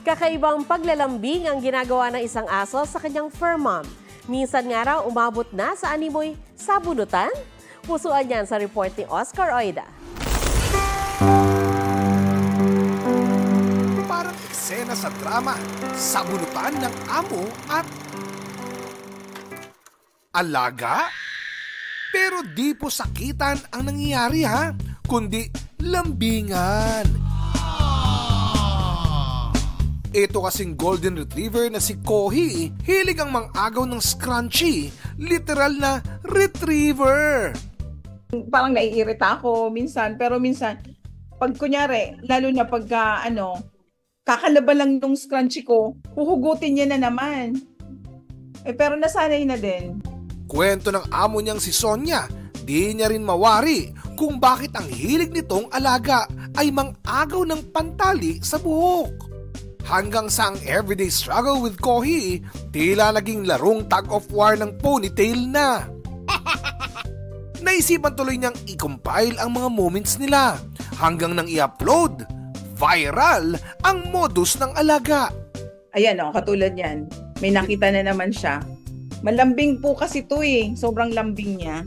Kakaibang paglalambing ang ginagawa ng isang aso sa kanyang fur mom. Minsan nga raw umabot na sa animoy sabunutan. Pusuan yan sa report ni Oscar Oida. Parang eksena sa drama, sabunutan ng amo at alaga? Pero di po sakitan ang nangyayari ha, kundi lambingan. Ito kasing golden retriever na si Kohi, hilig ang mang-agaw ng scrunchy, literal na retriever. Parang naiirita ako minsan, pero minsan, pag kunyari, lalo na pagka kakalaban lang yung scrunchy ko, huhugutin niya na naman. Pero nasanay na din. Kwento ng amo niyang si Sonia, di niya rin mawari kung bakit ang hilig nitong alaga ay mang-agaw ng pantali sa buhok. Hanggang sa ang everyday struggle with Kohi, tila naging larong tug of war ng ponytail na. Naisipan tuloy niyang i-compile ang mga moments nila hanggang nang i-upload. Viral ang modus ng alaga. Ayan katulad yan. May nakita na naman siya. Malambing po kasi ito Sobrang lambing niya.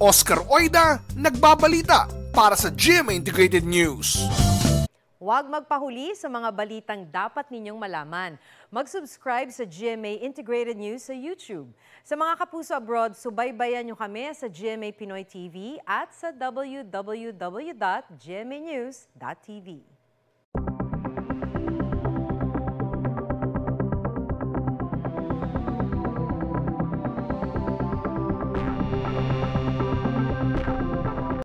Oscar Oida, nagbabalita para sa GMA Integrated News. Huwag magpahuli sa mga balitang dapat ninyong malaman. Mag-subscribe sa GMA Integrated News sa YouTube. Sa mga kapuso abroad, subaybayan nyo kami sa GMA Pinoy TV at sa www.gmanews.tv.